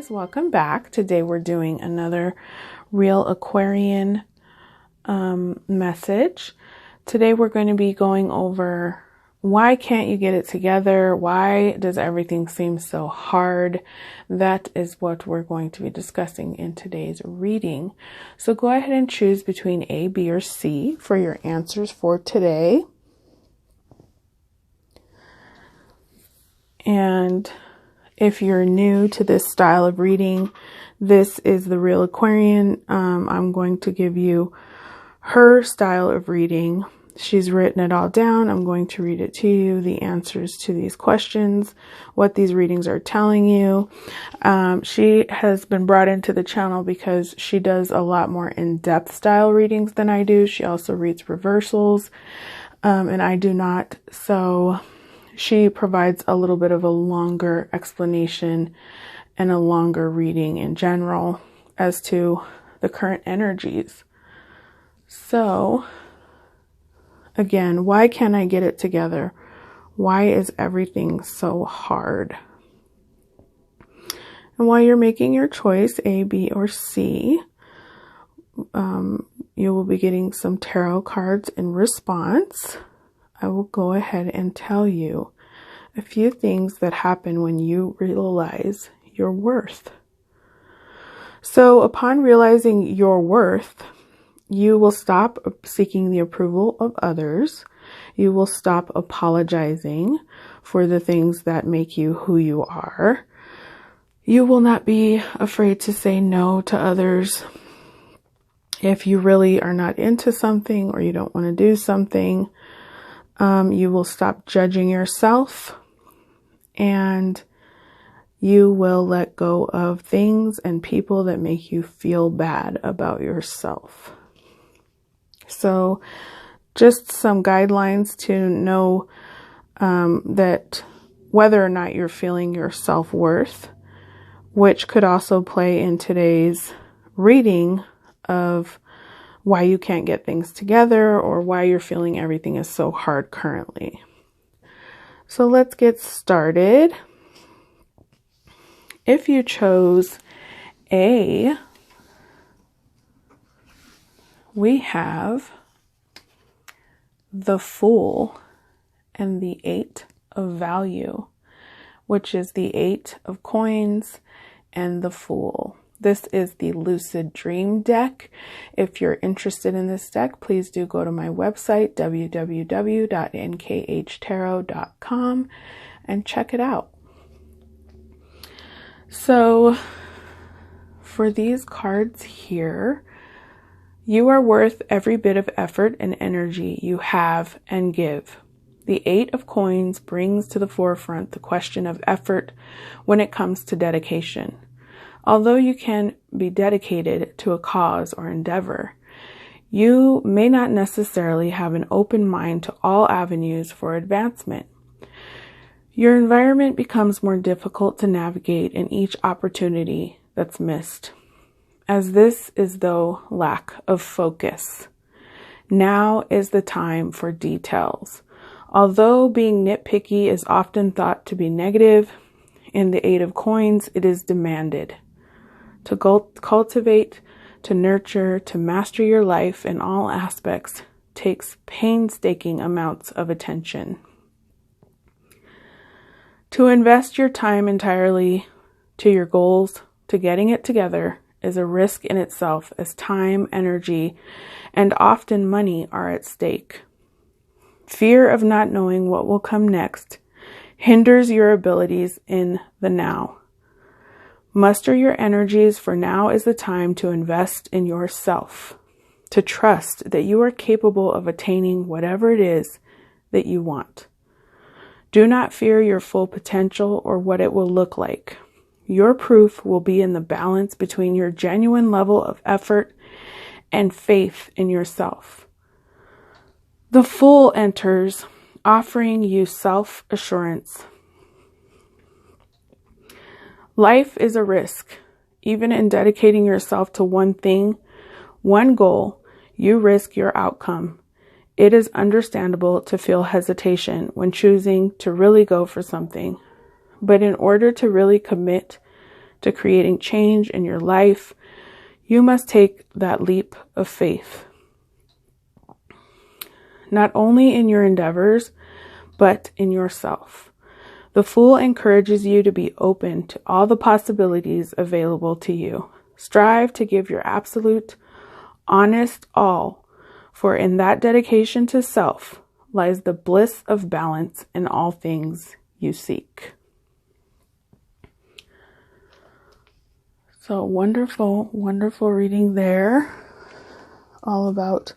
guys, welcome back. Today we're doing another Real Aquarian message. Today we're going to be going over why can't you get it together? Why does everything seem so hard? That is what we're going to be discussing in today's reading. So go ahead and choose between A, B, or C for your answers for today. And if you're new to this style of reading, this is the Real Aquarian. I'm going to give you her style of reading. She's written it all down. I'm going to read it to you, the answers to these questions, what these readings are telling you. She has been brought into the channel because she does a lot more in-depth style readings than I do. She also reads reversals, and I do not. So she provides a little bit of a longer explanation and a longer reading in general as to the current energies. So, again, why can't I get it together? Why is everything so hard? And while you're making your choice, A, B, or C, you will be getting some tarot cards in response. I will go ahead and tell you a few things that happen when you realize your worth. So upon realizing your worth, you will stop seeking the approval of others. You will stop apologizing for the things that make you who you are. You will not be afraid to say no to others. If you really are not into something or you don't want to do something, you will stop judging yourself, and you will let go of things and people that make you feel bad about yourself. So just some guidelines to know that whether or not you're feeling your self-worth, which could also play in today's reading of why you can't get things together or why you're feeling everything is so hard currently. So let's get started. If you chose A, we have the Fool and the 8 of Value, which is the 8 of Coins and the Fool. This is the Lucid Dream deck. If you're interested in this deck, please do go to my website, www.nkhtarot.com, and check it out. So for these cards here, you are worth every bit of effort and energy you have and give. The 8 of Coins brings to the forefront the question of effort when it comes to dedication. Although you can be dedicated to a cause or endeavor, you may not necessarily have an open mind to all avenues for advancement. Your environment becomes more difficult to navigate in each opportunity that's missed, as this is the lack of focus. Now is the time for details. Although being nitpicky is often thought to be negative, in the 8 of Coins, it is demanded. To cultivate, to nurture, to master your life in all aspects takes painstaking amounts of attention. To invest your time entirely to your goals, to getting it together, is a risk in itself, as time, energy, and often money are at stake. Fear of not knowing what will come next hinders your abilities in the now. Muster your energies, for now is the time to invest in yourself, to trust that you are capable of attaining whatever it is that you want. Do not fear your full potential or what it will look like. Your proof will be in the balance between your genuine level of effort and faith in yourself. The Fool enters, offering you self-assurance. Life is a risk. Even in dedicating yourself to one thing, one goal, you risk your outcome. It is understandable to feel hesitation when choosing to really go for something. But in order to really commit to creating change in your life, you must take that leap of faith. Not only in your endeavors, but in yourself. The Fool encourages you to be open to all the possibilities available to you. Strive to give your absolute, honest all, for in that dedication to self lies the bliss of balance in all things you seek. So wonderful, wonderful reading there. All about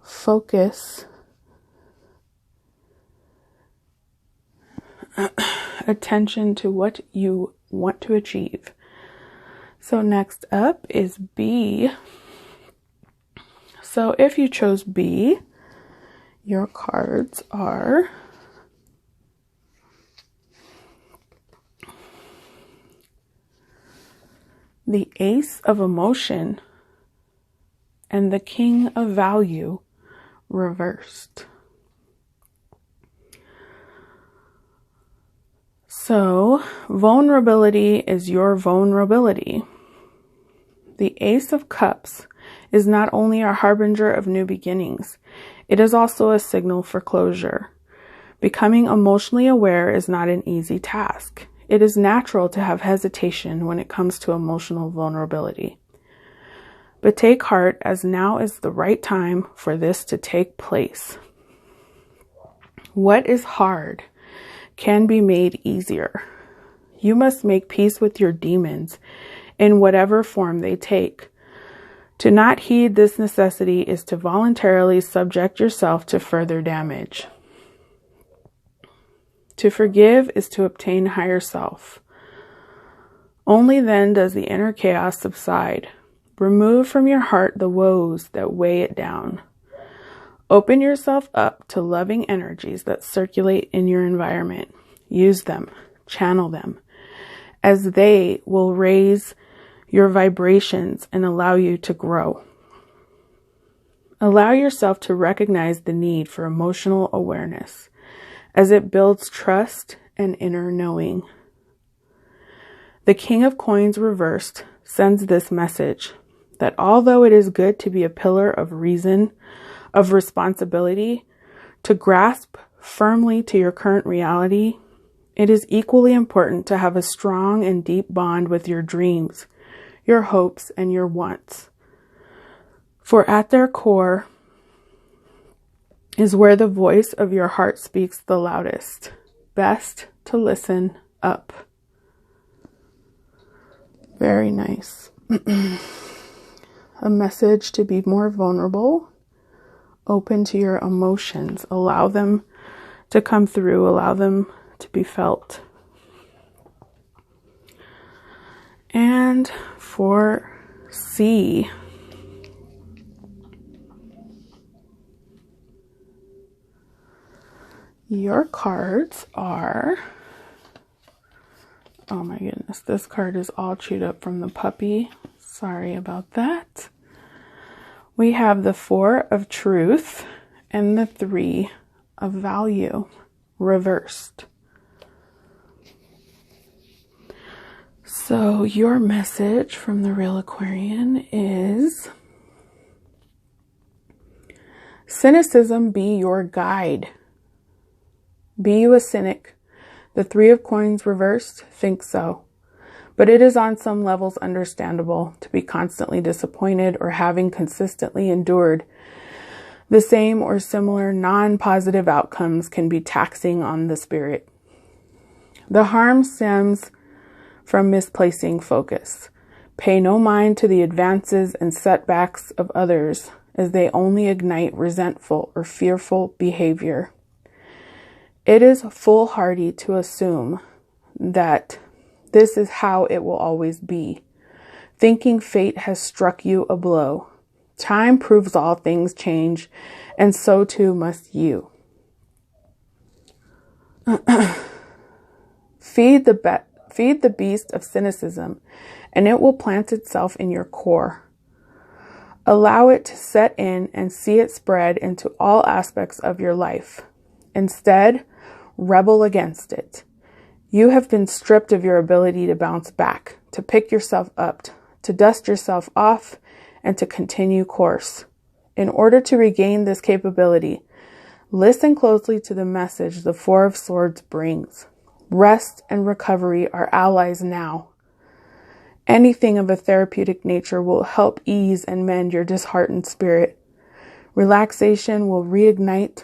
focus, attention to what you want to achieve. So next up is B. So if you chose B, your cards are the Ace of Emotion and the King of Value reversed. So, vulnerability is your vulnerability. The Ace of Cups is not only a harbinger of new beginnings, it is also a signal for closure. Becoming emotionally aware is not an easy task. It is natural to have hesitation when it comes to emotional vulnerability. But take heart, as now is the right time for this to take place. What is hard can be made easier. You must make peace with your demons in whatever form they take. To not heed this necessity is to voluntarily subject yourself to further damage. To forgive is to obtain higher self. Only then does the inner chaos subside. Remove from your heart the woes that weigh it down. Open yourself up to loving energies that circulate in your environment. Use them, channel them, as they will raise your vibrations and allow you to grow. Allow yourself to recognize the need for emotional awareness, as it builds trust and inner knowing. The King of Coins reversed sends this message, that although it is good to be a pillar of reason, of responsibility, to grasp firmly to your current reality, it is equally important to have a strong and deep bond with your dreams, your hopes, and your wants. For at their core is where the voice of your heart speaks the loudest. Best to listen up. Very nice. A message to be more vulnerable, open to your emotions, allow them to come through, allow them to be felt. And for C, your cards are, oh my goodness, this card is all chewed up from the puppy. Sorry about that. We have the Four of Truth and the Three of Value reversed. So your message from the Real Aquarian is, cynicism be your guide. Be you a cynic? The Three of Coins reversed? Think so. But it is on some levels understandable to be constantly disappointed or having consistently endured the same or similar non-positive outcomes can be taxing on the spirit. The harm stems from misplacing focus. Pay no mind to the advances and setbacks of others, as they only ignite resentful or fearful behavior. It is foolhardy to assume that this is how it will always be, thinking fate has struck you a blow. Time proves all things change, and so too must you. Feed the beast of cynicism, and it will plant itself in your core. Allow it to set in and see it spread into all aspects of your life. Instead, rebel against it. You have been stripped of your ability to bounce back, to pick yourself up, to dust yourself off, and to continue course. In order to regain this capability, listen closely to the message the Four of Swords brings. Rest and recovery are allies now. Anything of a therapeutic nature will help ease and mend your disheartened spirit. Relaxation will reignite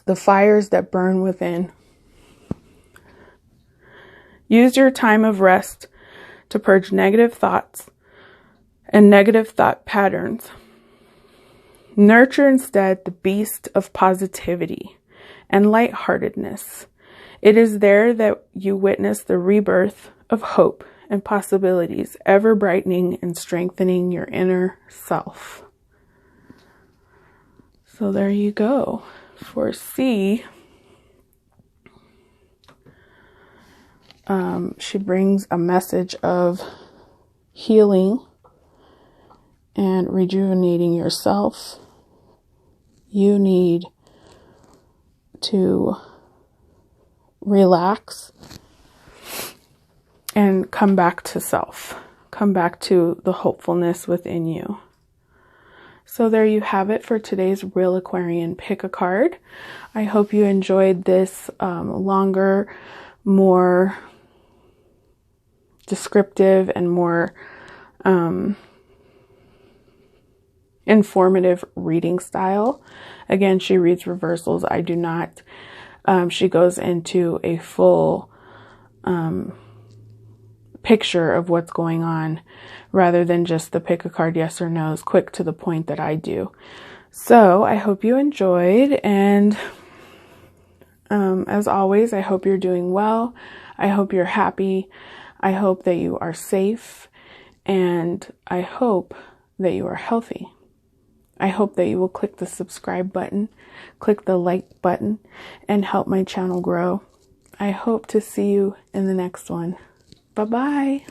the fires that burn within. Use your time of rest to purge negative thoughts and negative thought patterns. Nurture instead the beast of positivity and lightheartedness. It is there that you witness the rebirth of hope and possibilities, ever brightening and strengthening your inner self. So there you go. For C, she brings a message of healing and rejuvenating yourself. You need to relax and come back to self. Come back to the hopefulness within you. So there you have it for today's Real Aquarian Pick a Card. I hope you enjoyed this longer, more descriptive and more informative reading style. Again, she reads reversals. I do not. She goes into a full picture of what's going on rather than just the pick a card yes or no's, quick to the point that I do. So I hope you enjoyed, and as always, I hope you're doing well. I hope you're happy. I hope that you are safe, and I hope that you are healthy. I hope that you will click the subscribe button, click the like button, and help my channel grow. I hope to see you in the next one. Bye-bye.